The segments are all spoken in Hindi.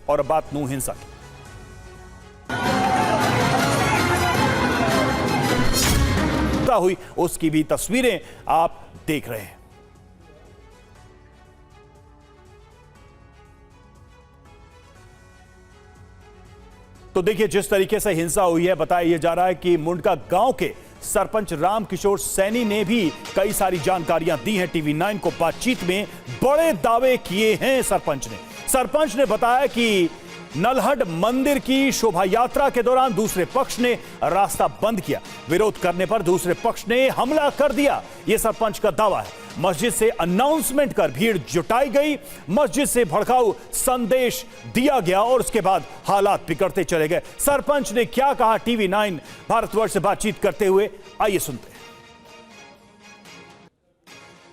और अब बात नूह हिंसा की। हुई उसकी भी तस्वीरें आप देख रहे हैं। तो देखिए जिस तरीके से हिंसा हुई है, बताया जा रहा है कि मुंडका गांव के सरपंच रामकिशोर सैनी ने भी कई सारी जानकारियां दी हैं टीवी 9 को। बातचीत में बड़े दावे किए हैं सरपंच ने बताया कि नलहड मंदिर की शोभा यात्रा के दौरान दूसरे पक्ष ने रास्ता बंद किया। विरोध करने पर दूसरे पक्ष ने हमला कर दिया, यह सरपंच का दावा है। मस्जिद से अनाउंसमेंट कर भीड़ जुटाई गई, मस्जिद से भड़काऊ संदेश दिया गया और उसके बाद हालात बिगड़ते चले गए। सरपंच ने क्या कहा टीवी 9 भारतवर्ष से बातचीत करते हुए, आइए सुनते हैं।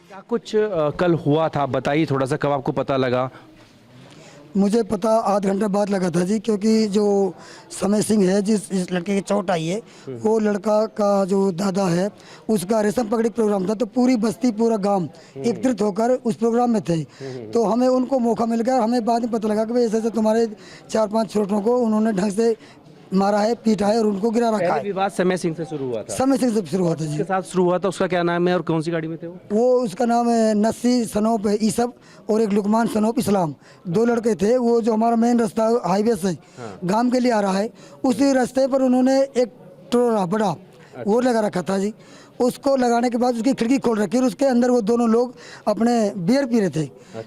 क्या कुछ कल हुआ था, बताइए थोड़ा सा, कब आपको पता लगा? मुझे पता आध घंटे बाद लगा था जी, क्योंकि जो समय सिंह है जिस लड़के की चोट आई है, वो लड़का का जो दादा है उसका रेशम पकड़ी प्रोग्राम था, तो पूरी बस्ती पूरा गांव एकत्रित होकर उस प्रोग्राम में थे। तो हमें उनको मौका मिल गया। हमें बाद में पता लगा कि भाई ऐसे तुम्हारे 4-5 छोटों को उन्होंने ढंग से मारा है, पीटा है और उनको गिरा रखा है। विवाद समय सिंह से शुरू हुआ था? समय सिंह से शुरू हुआ था जी। उसके साथ शुरू हुआ था। उसका क्या नाम है और कौन सी गाड़ी में थे वो? उसका नाम है नसी सनोप ईसब और एक लुकमान सनोप इस्लाम, 2 लड़के थे। वो जो हमारा मेन रास्ता हाईवे से गांव के लिए आ रहा है, उसी रास्ते पर उन्होंने एक टोरा बड़ा वो लगा रखा था जी। उसको लगाने के बाद उसकी खिड़की खोल रखी और उसके अंदर वो दोनों लोग अपने बियर पी रहे थे।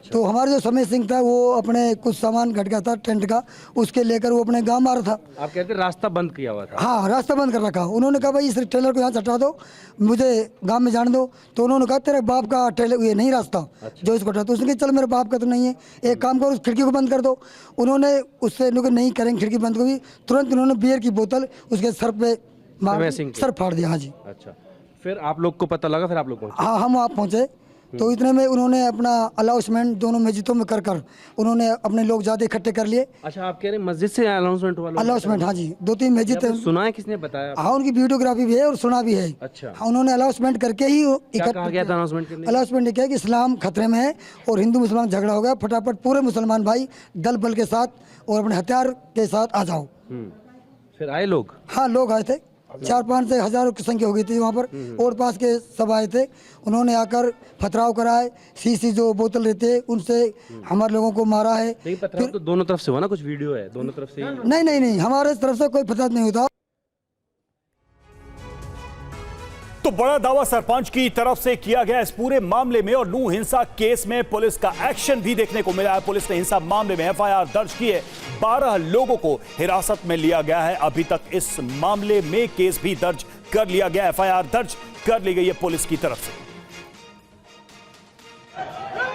तो हमारा जो समय सिंह था वो अपने कुछ सामान घट गया था टेंट का, उसके लेकर वो अपने गांव आ रहा था। आप कहते हैं रास्ता बंद किया हुआ था? हाँ, रास्ता बंद कर रखा। उन्होंने कहा भाई इस टेलर को यहाँ से हटा दो, मुझे गांव में जाने दो। तो उन्होंने कहा तेरे बाप का टेलर ये नहीं रास्ता जो इसको हटा। तो उसने कहा चल मेरे बाप का तो नहीं है, एक काम करो उस खिड़की को बंद कर दो। उन्होंने उससे नहीं करेंगे खिड़की बंद होगी, तुरंत उन्होंने बियर की बोतल उसके सर पे मार सर फाड़ दिया। हाँ जी। अच्छा, फिर आप लोग को पता लगा, फिर आप लोग पहुंचे? हाँ, हम वहाँ पहुँचे। तो इतने में उन्होंने अपना अनाउंसमेंट दोनों मस्जिदों में कर उन्होंने अपने लोग ज़्यादा इकट्ठे कर लिए। अच्छा, आप कह रहे हैं मस्जिद से अनाउंसमेंट हुआ? अनाउंसमेंट, हाँ जी, 2-3 मस्जिद थे। सुना है, किसने बताया? हाँ, उनकी वीडियोग्राफी भी है और सुना भी है। अच्छा, हाँ, उन्होंने अनाउंसमेंट करके ही कहा गया था अनाउंसमेंट करने? अनाउंसमेंट ने किया कि इस्लाम खतरे में है और हिंदू मुसलमान झगड़ा हो गया, फटाफट पूरे मुसलमान भाई दल बल के साथ और अपने हथियार के साथ आ जाओ। फिर आए लोग? हाँ, लोग आए थे, 4-5 से हजारों की संख्या हो गई थी वहाँ पर। और पास के सब आए थे, उन्होंने आकर पथराव कराए, शीशी जो बोतल रहते उनसे हमारे लोगों को मारा है। नहीं, पथराव तो दोनों तरफ से हुआ ना, कुछ वीडियो है दोनों तरफ से? नहीं, हमारे तरफ से कोई पथराव नहीं होता। तो बड़ा दावा सरपंच की तरफ से किया गया इस पूरे मामले में। और नूह हिंसा केस में पुलिस का एक्शन भी देखने को मिला है। पुलिस ने हिंसा मामले में एफआईआर दर्ज की है, 12 लोगों को हिरासत में लिया गया है। अभी तक इस मामले में केस भी दर्ज कर लिया गया, एफआईआर दर्ज कर ली गई है पुलिस की तरफ से।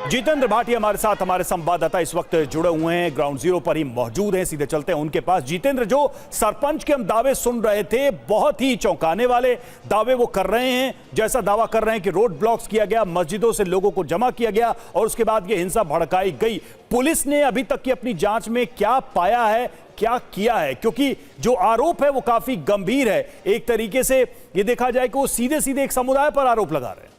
जितेंद्र भाटिया हमारे साथ, हमारे संवाददाता इस वक्त जुड़े हुए हैं, ग्राउंड जीरो पर ही मौजूद हैं। सीधे चलते हैं उनके पास। जितेंद्र, जो सरपंच के हम दावे सुन रहे थे, बहुत ही चौंकाने वाले दावे वो कर रहे हैं। जैसा दावा कर रहे हैं कि रोड ब्लॉक्स किया गया, मस्जिदों से लोगों को जमा किया गया और उसके बाद ये हिंसा भड़काई गई। पुलिस ने अभी तक की अपनी जांच में क्या पाया है, क्या किया है? क्योंकि जो आरोप है वो काफी गंभीर है। एक तरीके से ये देखा जाए कि वो सीधे सीधे एक समुदाय पर आरोप लगा रहे हैं।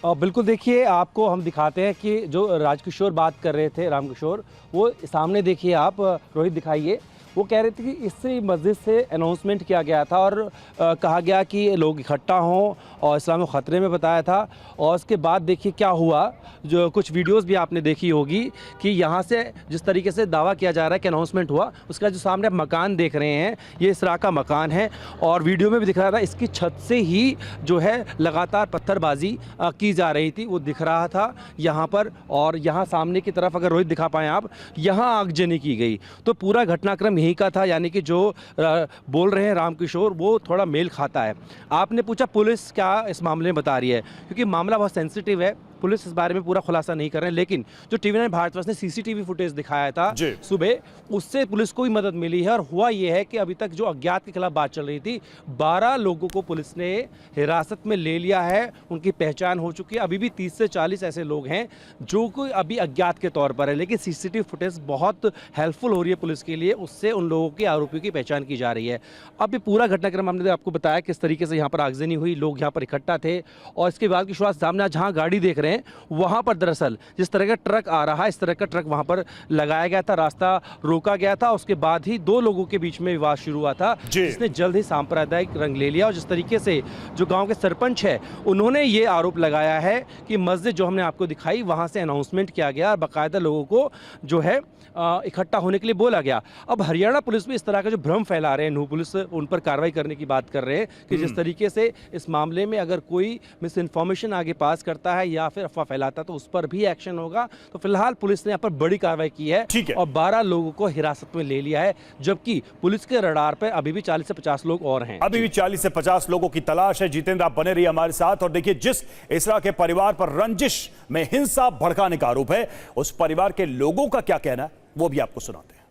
बिल्कुल, देखिए आपको हम दिखाते हैं कि जो राजकिशोर बात कर रहे थे, रामकिशोर, वो सामने देखिए आप, रोहित दिखाइए। वो कह रहे थे कि इससे मस्जिद से अनाउंसमेंट किया गया था और कहा गया कि लोग इकट्ठा हों और इस्लाम को ख़तरे में बताया था। और उसके बाद देखिए क्या हुआ, जो कुछ वीडियोस भी आपने देखी होगी कि यहाँ से जिस तरीके से दावा किया जा रहा है कि अनाउंसमेंट हुआ, उसका जो सामने आप मकान देख रहे हैं, ये इस तरह का मकान है। और वीडियो में भी दिख रहा था इसकी छत से ही जो है लगातार पत्थरबाजी की जा रही थी, वो दिख रहा था यहाँ पर। और यहाँ सामने की तरफ अगर रोहित दिखा पाएँ आप, यहाँ आगजनी की गई। तो पूरा घटनाक्रम यही का था, यानी कि जो बोल रहे हैं रामकिशोर वो थोड़ा मेल खाता है। आपने पूछा पुलिस क्या इस मामले में बता रही है, क्योंकि मामला बहुत सेंसिटिव है, पुलिस इस बारे में पूरा खुलासा नहीं कर रहे हैं। लेकिन जो टीवी 9 भारतवर्ष ने सीसीटीवी फुटेज दिखाया था सुबह, उससे पुलिस को भी मदद मिली है। और हुआ ये है कि अभी तक जो अज्ञात के खिलाफ बात चल रही थी, 12 लोगों को पुलिस ने हिरासत में ले लिया है, उनकी पहचान हो चुकी है। अभी भी 30 से 40 ऐसे लोग हैं जो कोई अभी अज्ञात के तौर पर है, लेकिन सीसीटीवी फुटेज बहुत हेल्पफुल हो रही है पुलिस के लिए, उससे उन लोगों की, आरोपियों की पहचान की जा रही है। अब ये पूरा घटनाक्रम हमने आपको बताया किस तरीके से यहाँ पर आगजनी हुई, लोग यहाँ पर इकट्ठा थे। और इसके बाद की शुरुआत सामने जहाँ गाड़ी देख रहे करें, वहाँ पर दरअसल जिस तरह का ट्रक आ रहा है, इस तरह का ट्रक वहाँ पर लगाया गया था, रास्ता रोका गया था। उसके बाद ही दो लोगों के बीच में विवाद शुरू हुआ था, जिसने जल्द ही सांप्रदायिक रंग ले लिया। और जिस तरीके से जो गाँव के सरपंच है, उन्होंने ये आरोप लगाया है कि मस्जिद जो हमने आपको दिखाई, वहाँ से अनाउंसमेंट किया गया और बाकायदा लोगों को जो है इकट्ठा होने के लिए बोला गया। अब हरियाणा पुलिस भी इस तरह का जो भ्रम फैला रहे हैं, नूह पुलिस उन पर कार्रवाई करने की बात कर रहे हैं कि जिस तरीके से इस मामले में अगर कोई मिस इन्फॉर्मेशन आगे पास करता है या फिर अफवाह फैलाता है तो उस पर भी एक्शन होगा। तो फिलहाल पुलिस ने यहाँ पर बड़ी कार्रवाई की है और 12 लोगों को हिरासत में ले लिया है, जबकि पुलिस के रडार पर अभी भी 40 से 50 लोग और हैं। अभी भी 40 से 50 लोगों की तलाश है। जितेंद्र, आप बने रहिए हमारे साथ। और देखिए, जिस इसरा के परिवार पर रंजिश में हिंसा भड़काने का आरोप है, उस परिवार के लोगों का क्या कहना है वो भी आपको सुनाते हैं।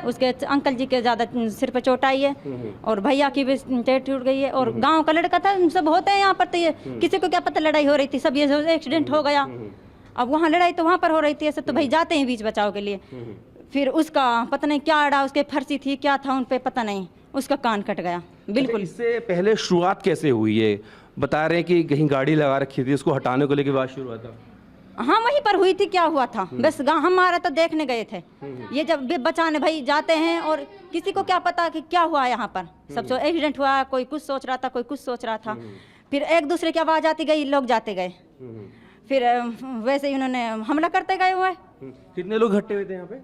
उसके अंकल जी के ज्यादा सिर पे चोट आई है और भैया की भी टेट टूट गई है और गांव का लड़का था, सब होते हैं यहाँ पर। तो ये किसी को क्या पता लड़ाई हो रही थी, सब ये एक्सीडेंट हो गया। अब वहाँ लड़ाई तो वहाँ पर हो रही थी, ऐसे तो भाई जाते हैं बीच बचाव के लिए। फिर उसका पता नहीं क्या अड़ा, उसके फर्सी थी क्या था उन पे पता नहीं, उसका कान कट गया बिल्कुल। इससे पहले शुरुआत कैसे हुई है? बता रहे हैं कि कहीं गाड़ी लगा रखी थी, उसको हटाने को लेकर बात शुरू हुआ था। हाँ वहीं पर हुई थी, क्या हुआ था बस हमारा तो देखने गए थे। ये जब बचाने भाई जाते हैं और किसी को क्या पता कि क्या हुआ यहाँ पर। सब एक्सीडेंट हुआ, कोई कुछ सोच रहा था, कोई कुछ सोच रहा था। फिर एक दूसरे की आवाज आती गई, लोग जाते गए। फिर वैसे ही उन्होंने हमला करते गए हुए। कितने लोग इकट्ठे हुए थे यहाँ पे?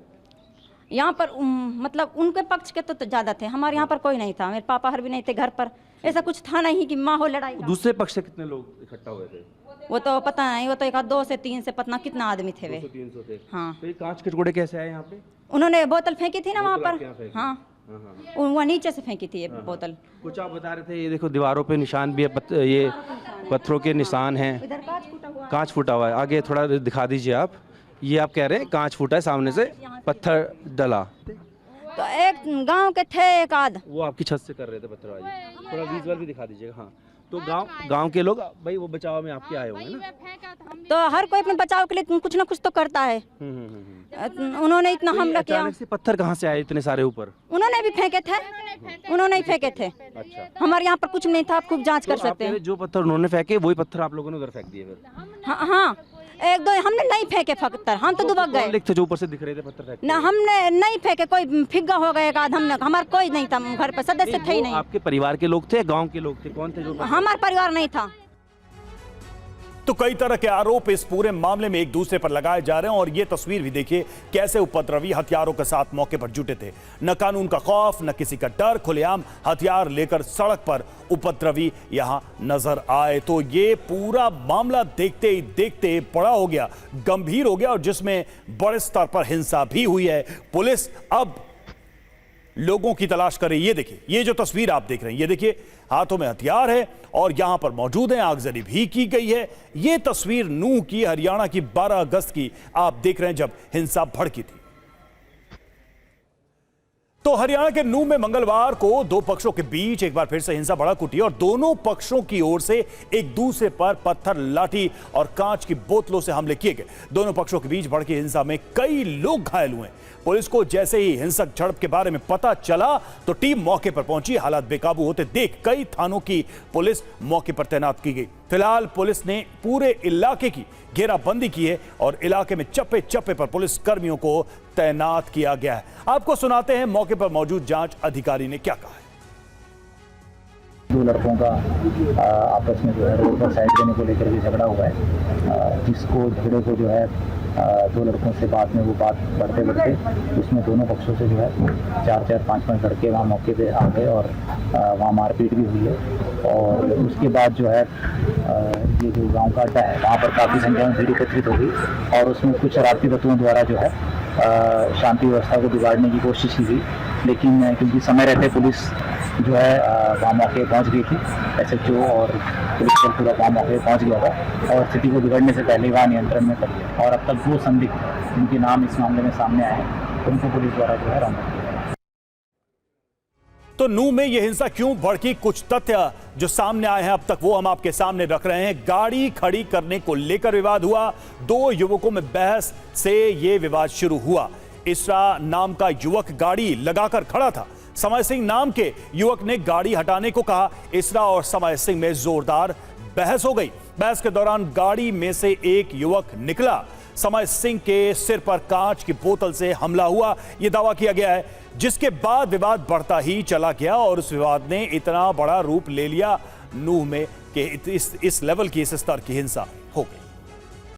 यहाँ पर मतलब उनके पक्ष के तो ज्यादा थे, हमारे यहाँ पर कोई नहीं था। मेरे पापा हर भी नहीं थे घर पर, ऐसा कुछ था नहीं कि माहौल लड़ाई। दूसरे पक्ष से कितने लोग इकट्ठा हुए थे? वो तो पता नहीं, वो तो एक 2 से 3 से पता कितना आदमी थे वे। 200-300 थे। हाँ। तो ये कांच के टुकड़े कैसे आए यहाँ पे? उन्होंने बोतल फेंकी थी ना वहाँ पर। हाँ, हाँ। वहाँ नीचे से फेंकी थी ये बोतल। कुछ आप बता रहे थे, ये देखो दीवारों पे निशान भी है, ये पत्थरों के निशान हैं, इधर कांच फूटा हुआ है। कांच फूटा हुआ है। आगे थोड़ा दिखा दीजिए आप। ये आप कह रहे हैं कांच फूटा है, सामने से पत्थर डला। तो एक गांव के थे एक आध, वो आपकी छत से कर रहे थे पत्थरबाजी। थोड़ा विजुअल भी दिखा दीजिएगा। हाँ, तो गांव के लोग भाई वो बचाव में आपके आए होंगे ना? तो हर कोई अपने बचाव के लिए कुछ ना कुछ तो करता है। उन्होंने इतना हमला किया। अचानक से पत्थर कहाँ से आए इतने सारे ऊपर? उन्होंने भी फेंके थे, उन्होंने ही फेंके थे। अच्छा। हमारे यहाँ पर कुछ नहीं था, आप खूब जांच कर सकते हैं। जो पत्थर उन्होंने फेंके वही पत्थर आप लोगों ने उधर फेंक दिए फिर? हाँ हाँ, एक दो हमने नहीं फेंके पत्थर, हम तो दुबक गए थे जो ऊपर से दिख रहे थे पत्थर फेंके। ना हमने नहीं फेंके, कोई फिग्गा हो गया एक आध। हमने हमारा कोई नहीं था घर पर, सदस्य थे ही नहीं। आपके परिवार के लोग थे, गांव के लोग थे, कौन थे जो? हमारा परिवार नहीं था। तो कई तरह के आरोप इस पूरे मामले में एक दूसरे पर लगाए जा रहे हैं। और ये तस्वीर भी देखिए, कैसे उपद्रवी हथियारों के साथ मौके पर जुटे थे। न कानून का खौफ, न किसी का डर, खुलेआम हथियार लेकर सड़क पर उपद्रवी यहां नजर आए। तो ये पूरा मामला देखते ही देखते बड़ा हो गया, गंभीर हो गया, और जिसमें बड़े स्तर पर हिंसा भी हुई है। पुलिस अब लोगों की तलाश कर रही है। ये देखिए, ये जो तस्वीर आप देख रहे हैं, ये देखिए हाथों में हथियार है और यहां पर मौजूद है, आगजनी भी की गई है। ये तस्वीर नूह की, हरियाणा की 12 अगस्त की आप देख रहे हैं, जब हिंसा भड़की थी। तो हरियाणा के नूह में मंगलवार को दो पक्षों के बीच एक बार फिर से हिंसा भड़क उठी और दोनों पक्षों की ओर से एक दूसरे पर पत्थर, लाठी और कांच की बोतलों से हमले किए गए। दोनों पक्षों के बीच भड़की हिंसा में कई लोग घायल हुए। पुलिस को जैसे ही हिंसक झड़प के बारे में पता चला तो टीम मौके पर पहुंची। हालात बेकाबू होते देख कई थानों की पुलिस मौके पर तैनात की गई। फिलहाल पुलिस ने पूरे इलाके की घेराबंदी की है और इलाके में चप्पे चप्पे पर पुलिस कर्मियों को तैनात किया गया है। आपको सुनाते हैं मौके पर मौजूद जांच अधिकारी ने क्या कहा है। दो लड़कों का आपस में जो है रोड पर साइड देने को लेकर भी झगड़ा हुआ है, जिसको झगड़े को जो है दो लड़कों से बाद में वो बात बढ़ते बढ़ते उसमें दोनों पक्षों से जो है 4-5 लड़के वहाँ मौके पे आ गए और वहाँ मारपीट भी हुई है। और उसके बाद जो है ये जो गांव का अड्डा है वहाँ पर काफ़ी संख्या में भीड़ एकत्रित हो गई और उसमें कुछ शरारती तत्वों द्वारा जो है शांति व्यवस्था को बिगाड़ने की कोशिश की गई। लेकिन क्योंकि समय रहते पुलिस जो है वहाँ मौके पहुँच गई थी, SHO और पुलिस बल पूरा वहाँ मौके पहुँच गया था और स्थिति को बिगड़ने से पहले वहाँ नियंत्रण में कर लिया। और अब तक 2 संदिग्ध जिनके नाम इस मामले में सामने आए हैं उनको पुलिस द्वारा जो है बरामद किया गया। तो नूह में यह हिंसा क्यों भड़की, कुछ तथ्य जो सामने आए हैं अब तक वो हम आपके सामने रख रहे हैं। गाड़ी खड़ी करने को लेकर विवाद हुआ, 2 युवकों में बहस से यह विवाद शुरू हुआ। इसरा नाम का युवक गाड़ी लगाकर खड़ा था, समय सिंह नाम के युवक ने गाड़ी हटाने को कहा। इसरा और समय सिंह में जोरदार बहस हो गई। बहस के दौरान गाड़ी में से एक युवक निकला। समय सिंह के सिर पर कांच की बोतल से हमला हुआ, यह दावा किया गया है, जिसके बाद विवाद बढ़ता ही चला गया और उस विवाद ने इतना बड़ा रूप ले लिया नूह में कि इस लेवल की, इस स्तर की हिंसा हो गई।